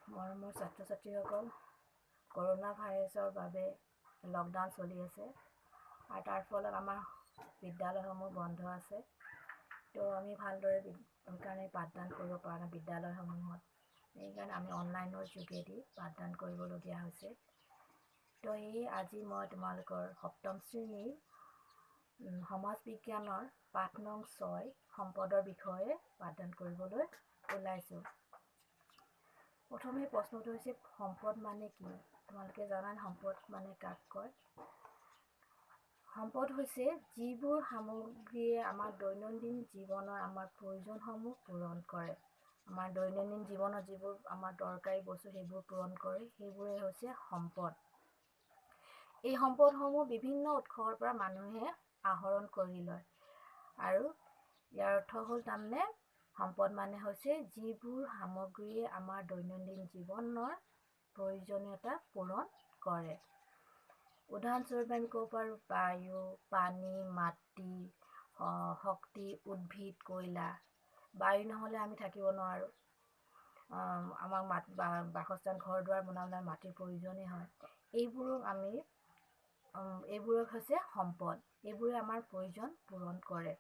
মৰমৰ ছাত্ৰ ছাত্ৰীসকল, কৰোনা ভাইৰাছৰ বাবে লকডাউন চলি আছে আৰু তাৰ ফলত আমাৰ বিদ্যালয়সমূহ বন্ধ আছে। তো আমি ভালদৰে সেইকাৰণে পাঠদান কৰিব পৰা নাই বিদ্যালয়সমূহত। সেইকাৰণে আমি অনলাইনৰ যোগেদি পাঠদান কৰিবলগীয়া হৈছে। তো আজি মই তোমালোকৰ সপ্তম শ্ৰেণীৰ সমাজ বিজ্ঞানৰ পাঠ নং 6 সম্পদৰ বিষয়ে পাঠদান কৰিবলৈ ওলাইছোঁ। প্ৰথমে প্ৰশ্নটো হৈছে সম্পদ মানে কি? তোমালোকে জানানে সম্পদ মানে কাক কয়? সম্পদ হৈছে যিবোৰ সামগ্ৰীয়ে আমাৰ দৈনন্দিন জীৱনৰ আমাৰ প্ৰয়োজনসমূহ পূৰণ কৰে। আমাৰ দৈনন্দিন জীৱনত যিবোৰ আমাৰ দৰকাৰী বস্তু সেইবোৰ পূৰণ কৰে, সেইবোৰে হৈছে সম্পদ। এই সম্পদসমূহ বিভিন্ন উৎসৰ পৰা মানুহে আহৰণ কৰি লয় আৰু ইয়াৰ অৰ্থ হ'ল তাৰমানে সম্পদ মানে হৈছে যিবোৰ সামগ্ৰীয়ে আমাৰ দৈনন্দিন জীৱনৰ প্ৰয়োজনীয়তা পূৰণ কৰে। উদাহৰণস্বৰূপে আমি ক'ব পাৰোঁ বায়ু, পানী, মাটি, শক্তি, উদ্ভিদ, কয়লা। বায়ু নহ'লে আমি থাকিব নোৱাৰোঁ। আমাক বাসস্থান ঘৰ দুৱাৰ বনাবলৈ মাটিৰ প্ৰয়োজনেই হয়। এইবোৰক হৈছে সম্পদ। এইবোৰে আমাৰ প্ৰয়োজন পূৰণ কৰে।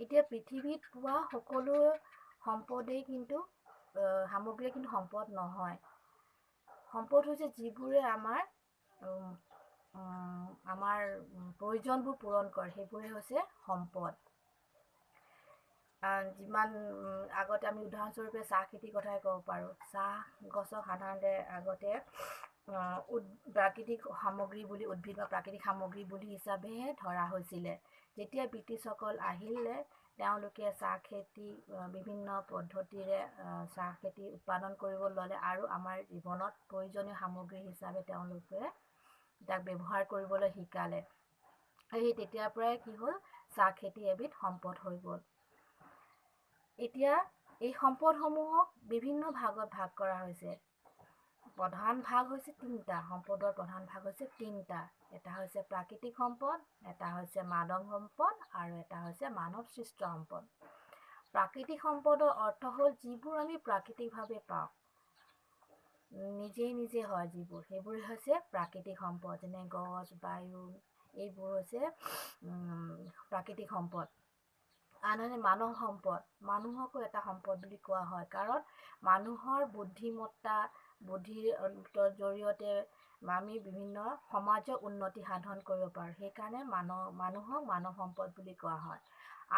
এতিয়া পৃথিৱীত পোৱা সকলো সম্পদেই কিন্তু সামগ্ৰীয়ে কিন্তু সম্পদ নহয়। সম্পদ হৈছে যিবোৰে আমাৰ প্ৰয়োজনবোৰ পূৰণ কৰে, সেইবোৰে হৈছে সম্পদ। যিমান আগতে আমি উদাহৰণস্বৰূপে চাহ খেতিৰ কথাই ক'ব পাৰোঁ। চাহ গছক সাধাৰণতে আগতে প্ৰাকৃতিক সামগ্ৰী বুলি উদ্ভিদ বা প্ৰাকৃতিক সামগ্ৰী বুলি হিচাপেহে ধৰা হৈছিলে। যেতিয়া ব্ৰিটিছসকল আহিলে, তেওঁলোকে চাহ খেতি বিভিন্ন পদ্ধতিৰে চাহ খেতি উৎপাদন কৰিব ল'লে আৰু আমাৰ জীৱনত প্ৰয়োজনীয় সামগ্ৰী হিচাপে তেওঁলোকে তাক ব্যৱহাৰ কৰিবলৈ শিকালে। সেই তেতিয়াৰ পৰাই কি হ'ল, চাহ খেতি এবিধ সম্পদ হৈ গ'ল। এতিয়া এই সম্পদসমূহক বিভিন্ন ভাগত ভাগ কৰা হৈছে। প্ৰধান ভাগ হৈছে তিনিটা। সম্পদৰ প্ৰধান ভাগ হৈছে তিনিটা। এটা হৈছে প্ৰাকৃতিক সম্পদ, এটা হৈছে মানৱ সম্পদ আৰু এটা হৈছে মানৱ সৃষ্ট সম্পদ। প্ৰাকৃতিক সম্পদৰ অৰ্থ হ'ল যিবোৰ আমি প্ৰাকৃতিকভাৱে পাওঁ, নিজে হয় যিবোৰ, সেইবোৰ হৈছে প্ৰাকৃতিক সম্পদ। যেনে গছ, বায়ু, এইবোৰ হৈছে প্ৰাকৃতিক সম্পদ। আনহাতে মানৱ সম্পদ, মানুহকো এটা সম্পদ বুলি কোৱা হয়, কাৰণ মানুহৰ বুদ্ধিৰ জৰিয়তে আমি বিভিন্ন সমাজৰ উন্নতি সাধন কৰিব পাৰোঁ। সেইকাৰণে মানুহক মানৱ সম্পদ বুলি কোৱা হয়।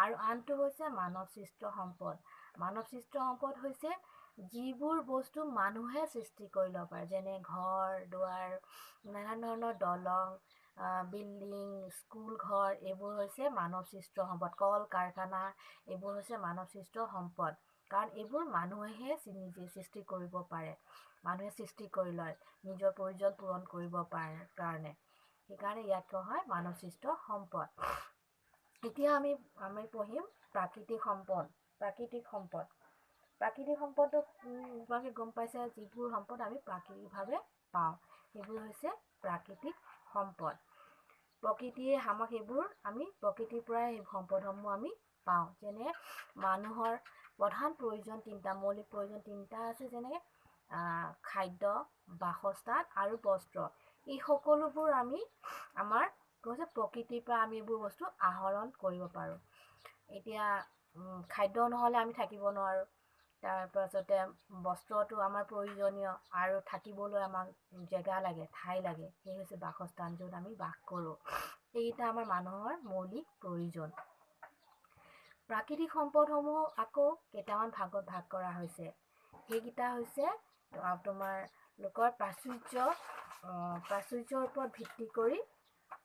আৰু আনটো হৈছে মানৱ সৃষ্ট সম্পদ। মানৱ সৃষ্ট সম্পদ হৈছে যিবোৰ বস্তু মানুহে সৃষ্টি কৰি ল'ব পাৰে, যেনে ঘৰ দুৱাৰ, নানা ধৰণৰ দলং, বিল্ডিং, স্কুল, ঘৰ, এইবোৰ হৈছে মানৱ সৃষ্ট সম্পদ। কল কাৰখানা, এইবোৰ হৈছে মানৱ সৃষ্ট সম্পদ। কাৰণ এইবোৰ মানুহেহে নিজে সৃষ্টি কৰিব পাৰে, মানুহে সৃষ্টি কৰি লয় নিজৰ প্ৰয়োজন পূৰণ কৰিব পাৰে কাৰণে। সেইকাৰণে ইয়াক কোৱা হয় মানৱ সৃষ্ট সম্পদ। এতিয়া আমি পঢ়িম প্ৰাকৃতিক সম্পদ। প্ৰাকৃতিক সম্পদক তোমালোকে গম পাইছা, যিবোৰ সম্পদ আমি প্ৰাকৃতিকভাৱে পাওঁ, সেইবোৰ হৈছে প্ৰাকৃতিক সম্পদ। প্ৰকৃতিয়ে আমাক সেইবোৰ আমি প্ৰকৃতিৰ পৰাই সেই সম্পদসমূহ আমি পাওঁ। যেনে মানুহৰ প্ৰধান প্ৰয়োজন তিনিটা, মৌলিক প্ৰয়োজন তিনিটা আছে, যেনে খাদ্য, বাসস্থান আৰু বস্ত্ৰ। এই সকলোবোৰ আমি প্ৰকৃতিৰ পৰা আমি এইবোৰ বস্তু আহৰণ কৰিব পাৰোঁ। এতিয়া খাদ্য নহ'লে আমি থাকিব নোৱাৰোঁ। তাৰপাছতে বস্ত্ৰটো আমাৰ প্ৰয়োজনীয় আৰু থাকিবলৈ আমাক জেগা লাগে, ঠাই লাগে। সেই হৈছে বাসস্থান, য'ত আমি বাস কৰোঁ। এইকেইটা আমাৰ মানুহৰ মৌলিক প্ৰয়োজন। প্ৰাকৃতিক সম্পদসমূহ আকৌ কেইটামান ভাগত ভাগ কৰা হৈছে। সেইকেইটা হৈছে তোমালোকৰ প্ৰাচুৰ্যৰ ওপৰত ভিত্তি কৰি,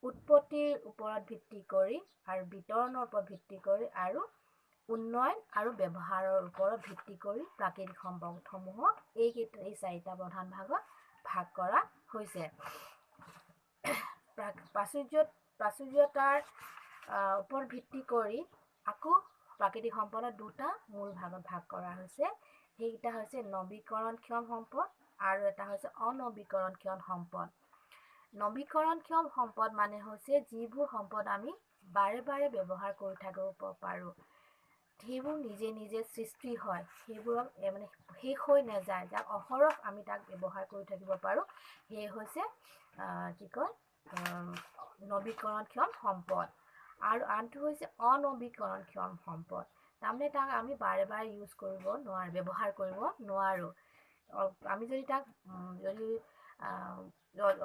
উৎপত্তিৰ ওপৰত ভিত্তি কৰি আৰু বিতৰণৰ ওপৰত ভিত্তি কৰি আৰু উন্নয়ন আৰু ব্যৱহাৰৰ ওপৰত ভিত্তি কৰি প্ৰাকৃতিক সম্পদসমূহক এই চাৰিটা প্ৰধান ভাগত ভাগ কৰা হৈছে। প্ৰাচুৰ্যতাৰ ওপৰত ভিত্তি কৰি আকৌ প্ৰাকৃতিক সম্পদৰ দুটা মূল ভাগত ভাগ কৰা হৈছে। সেইকেইটা হৈছে নৱীকৰণক্ষম সম্পদ আৰু এটা হৈছে অনৱীকৰণক্ষম সম্পদ। নৱীকৰণক্ষম সম্পদ মানে হৈছে যিবোৰ সম্পদ আমি বাৰে বাৰে ব্যৱহাৰ কৰি থাকিব পাৰোঁ। সেইবোৰ নিজে নিজে সৃষ্টি হয়, সেইবোৰক মানে শেষ হৈ নাযায়, যাক অহৰহ আমি তাক ব্যৱহাৰ কৰি থাকিব পাৰোঁ, সেয়ে হৈছে কি কয় নৱীকৰণক্ষম সম্পদ। আৰু আনটো হৈছে অনৱীকৰণক্ষম সম্পদ, তাৰমানে তাক আমি বাৰে বাৰে ইউজ কৰিব নোৱাৰোঁ, ব্যৱহাৰ কৰিব নোৱাৰোঁ। আমি যদি তাক যদি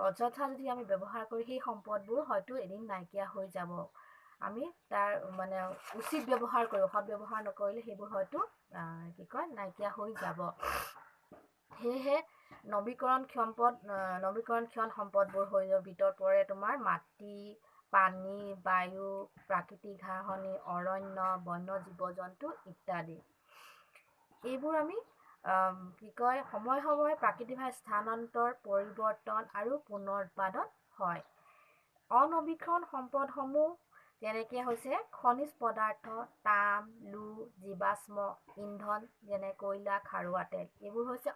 অযথা যদি আমি ব্যৱহাৰ কৰি সেই সম্পদবোৰ হয়তো এদিন নাইকিয়া হৈ যাব। আমি তাৰ মানে উচিত ব্যৱহাৰ কৰোঁ, সৎ ব্যৱহাৰ নকৰিলে সেইবোৰ হয়তো কি কয় নাইকিয়া হৈ যাব। সেয়েহে নৱীকৰণক্ষম সম্পদবোৰ ভিতৰত পৰে তোমাৰ মাটি, পানী, বায়ু, প্ৰাকৃতিক ঘাঁহনি, অৰণ্য, বন্য জীৱ জন্তু ইত্যাদি। এইবোৰ আমি কি কয় সময়ে সময়ে প্ৰাকৃতিকভাৱে স্থানান্তৰ, পৰিৱৰ্তন আৰু পুনৰ উৎপাদন হয়। অনৱীকৰণ সম্পদসমূহ যেনেকৈ হৈছে খনিজ পদাৰ্থ, তাম, লো, জীৱাশ্ম ইন্ধন যেনে কয়লা, খাৰুৱা তেল, এইবোৰ হৈছে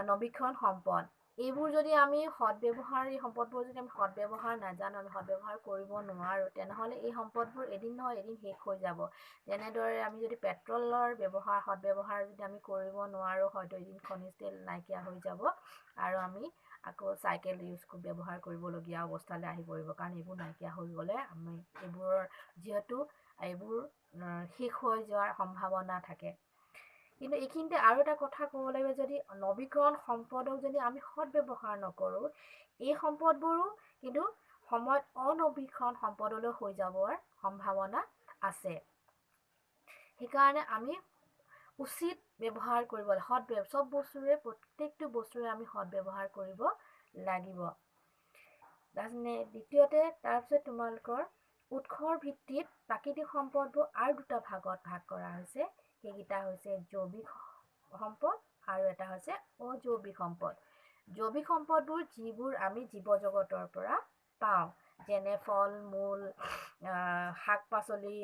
অনৱীকৰণ সম্পদ। এইবোৰ যদি আমি সদব্যৱহাৰ, এই সম্পদবোৰ যদি আমি সদব্যৱহাৰ নাজানো, আমি সদব্যৱহাৰ কৰিব নোৱাৰোঁ, তেনেহ'লে এই সম্পদবোৰ এদিন নহয় এদিন শেষ হৈ যাব। যেনেদৰে আমি যদি পেট্ৰলৰ সদব্যৱহাৰ যদি আমি কৰিব নোৱাৰোঁ, হয়তো এদিন খনিজ তেল নাইকিয়া হৈ যাব আৰু আমি আকৌ চাইকেল ব্যৱহাৰ কৰিবলগীয়া অৱস্থালৈ আহি পৰিব, কাৰণ এইবোৰ নাইকিয়া হৈ গ'লে আমি যিহেতু এইবোৰ শেষ হৈ যোৱাৰ সম্ভাৱনা থাকে। কিন্তু এইখিনিতে আৰু এটা কথা ক'ব লাগিব, যদি নৱীকৰণ সম্পদক যদি আমি সদব্যৱহাৰ নকৰোঁ, এই সম্পদবোৰো কিন্তু সময়ত অনৱীকৰণ সম্পদলৈ হৈ যাবৰ সম্ভাৱনা আছে। সেইকাৰণে আমি উচিত ব্যৱহাৰ কৰিব লাগে, চব বস্তুৰে প্ৰত্যেকটো বস্তুৰে আমি সদব্যৱহাৰ কৰিব লাগিব। দ্বিতীয়তে তাৰপিছত তোমালোকৰ উৎসৰ ভিত্তিত প্ৰাকৃতিক সম্পদবোৰ আৰু দুটা ভাগত ভাগ কৰা হৈছে। সেইকেইটা হৈছে জৈৱিক সম্পদ আৰু এটা হৈছে অজৈৱিক সম্পদ। জৈৱিক সম্পদবোৰ যিবোৰ আমি জীৱ জগতৰ পৰা পাওঁ, যেনে ফল মূল, শাক পাচলি,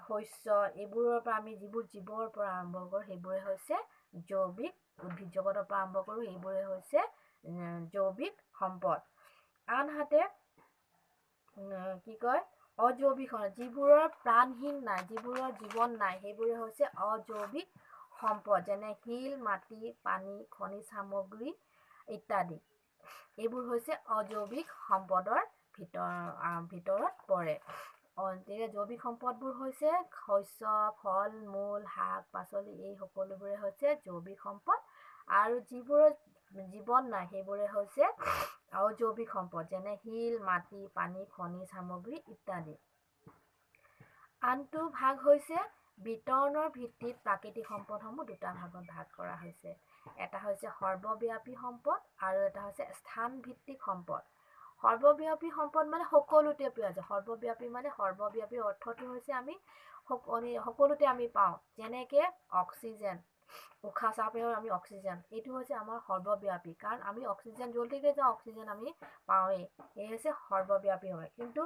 শস্য, এইবোৰৰ পৰা আমি যিবোৰ জীৱৰ পৰা আৰম্ভ কৰোঁ সেইবোৰে হৈছে জৈৱিক, উদ্ভিদ জগতৰ পৰা আৰম্ভ কৰোঁ এইবোৰে হৈছে জৈৱিক সম্পদ। আনহাতে কি কয় অজৈৱিক, যিবোৰৰ প্ৰাণহীন নাই, যিবোৰৰ জীৱন নাই, সেইবোৰে হৈছে অজৈৱিক সম্পদ, যেনে শিল, মাটি, পানী, খনিজ সামগ্ৰী ইত্যাদি। এইবোৰ হৈছে অজৈৱিক সম্পদৰ ভিতৰত পৰে। জৈৱিক সম্পদবোৰ হৈছে শস্য, ফল মূল, শাক পাচলি, এই সকলোবোৰে হৈছে জৈৱিক সম্পদ, আৰু যিবোৰৰ জীৱন নাই সেইবোৰে হৈছে অজৈৱিক সম্পদ, যেনে শিল, মাটি, পানী, খনিজ সামগ্ৰী ইত্যাদি। আনটো ভাগ হৈছে বিতৰণৰ ভিত্তিত প্ৰাকৃতিক সম্পদসমূহ দুটা ভাগত ভাগ কৰা হৈছে। এটা হৈছে সৰ্বব্যাপী সম্পদ আৰু এটা হৈছে স্থানভিত্তিক সম্পদ। সৰ্বব্যাপী সম্পদ মানে সকলোতে পোৱা যায়। সৰ্বব্যাপী মানে সৰ্বব্যাপী অৰ্থটো হৈছে আমি সকলোতে আমি পাওঁ, যেনেকৈ অক্সিজেন, উশাহ চাপেও আমি অক্সিজেন, এইটো হৈছে আমাৰ সৰ্বব্যাপী, কাৰণ আমি অক্সিজেন য'লৈকে যাওঁ অক্সিজেন আমি পাওঁৱেই, এই হৈছে সৰ্বব্যাপী হয়। কিন্তু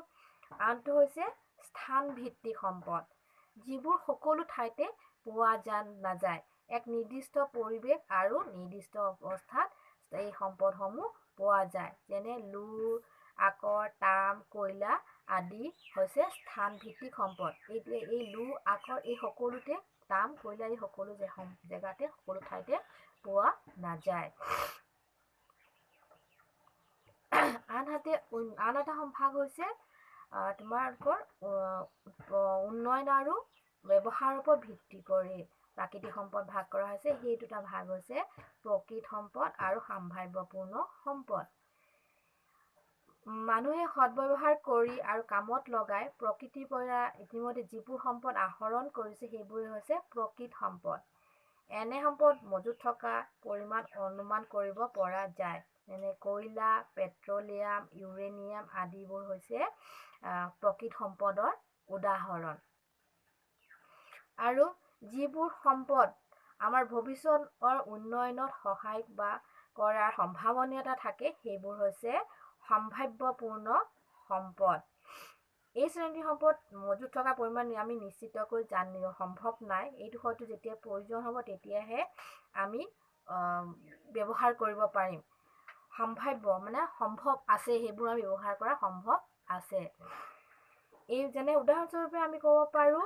আনটো হৈছে স্থানভিত্তিক সম্পদ, যিবোৰ সকলো ঠাইতে পোৱা নাযায়। এক নিৰ্দিষ্ট পৰিৱেশ আৰু নিৰ্দিষ্ট অৱস্থাত এই সম্পদসমূহ পোৱা যায়, যেনে লো, আকৰ, তাম, কয়লা আদি হৈছে স্থানভিত্তিক সম্পদ। এই লো, আকৰ এই সকলোতে, তাম, কয়লা এই সকলো জেগাতে, সকলো ঠাইতে পোৱা নাযায়। আনহাতে আন এটা সম্ভাগ হৈছে তোমালোকৰ উন্নয়ন আৰু ব্যৱহাৰৰ ওপৰত ভিত্তি কৰি প্ৰাকৃতিক সম্পদ ভাগ কৰা হৈছে। সেই দুটা ভাগ হৈছে প্ৰকৃত সম্পদ আৰু সাম্ভাৱ্যপূৰ্ণ সম্পদ। মানুহে সদব্যৱহাৰ কৰি আৰু কামত লগাই প্ৰকৃতিৰ পৰা ইতিমধ্যে যিবোৰ সম্পদ আহৰণ কৰিছে সেইবোৰে হৈছে প্ৰকৃত সম্পদ। এনে সম্পদ মজুত থকা পৰিমাণ অনুমান কৰিব পৰা যায়, যেনে কয়লা, পেট্ৰলিয়াম, ইউৰেনিয়াম আদিবোৰ হৈছে প্ৰকৃত সম্পদৰ উদাহৰণ। আৰু যিবোৰ সম্পদ আমাৰ ভৱিষ্যতৰ উন্নয়নত সহায় কৰাৰ সম্ভাৱনীয়তা থাকে সেইবোৰ হৈছে সাম্ভাৱ্যপূৰ্ণ সম্পদ। এই শ্ৰেণীৰ সম্পদ মজুত থকা পৰিমাণ আমি নিশ্চিতকৈ জানিব সম্ভৱ নাই, এইটো হয়তো যেতিয়া প্ৰয়োজন হ'ব তেতিয়াহে আমি ব্যৱহাৰ কৰিব পাৰিম। সম্ভাৱ্য মানে সম্ভৱ আছে, সেইবোৰ আমি ব্যৱহাৰ কৰা সম্ভৱ আছে। এই যেনে উদাহৰণস্বৰূপে আমি ক'ব পাৰোঁ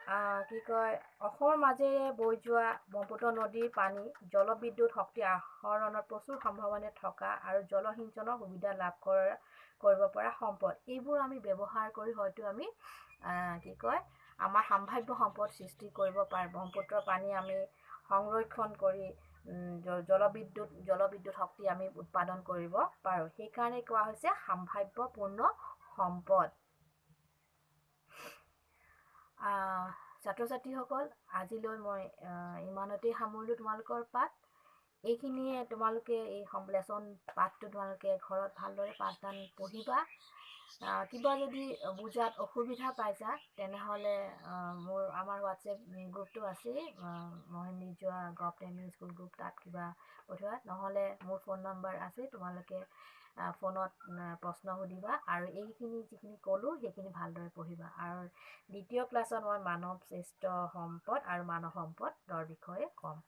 কি কয়, অসমৰ মাজেৰে বৈ যোৱা ব্ৰহ্মপুত্ৰ নদীৰ পানী জলবিদ্যুৎ শক্তি আহৰণৰ প্ৰচুৰ সম্ভাৱনা থকা আৰু জলসিঞ্চনৰ সুবিধা লাভ কৰিব পৰা সম্পদ। এইবোৰ আমি ব্যৱহাৰ কৰি হয়তো আমি কি কয়, আমাৰ সাম্ভাব্য সম্পদ সৃষ্টি কৰিব পাৰোঁ। ব্ৰহ্মপুত্ৰৰ পানী আমি সংৰক্ষণ কৰি জলবিদ্যুৎ শক্তি আমি উৎপাদন কৰিব পাৰোঁ। সেইকাৰণে কোৱা হৈছে সাম্ভাব্যপূৰ্ণ সম্পদ। ছাত্ৰ ছাত্ৰীসকল, আজিলৈ মই ইমানতেই সামৰিলোঁ তোমালোকৰ পাঠ। এইখিনিয়ে তোমালোকে এই লেচন পাঠটো তোমালোকে ঘৰত ভালদৰে পাঠদান পঢ়িবা। কিবা যদি বুজাত অসুবিধা পাইছা তেনেহ'লে আমাৰ হোৱাটছএপ গ্ৰুপটো আছেই, মহেন্দ্ৰ যোৱা গভ.in স্কুল গ্ৰুপ, তাত কিবা পঠিওৱা, নহ'লে মোৰ ফোন নম্বৰ আছে, তোমালোকে ফোনত প্ৰশ্ন সুধিবা আৰু এইখিনি যিখিনি ক'লোঁ সেইখিনি ভালদৰে পঢ়িবা। আৰু দ্বিতীয় ক্লাছত মই মানৱ শ্ৰেষ্ঠ সম্পদ আৰু মানৱ সম্পদৰ বিষয়ে ক'ম।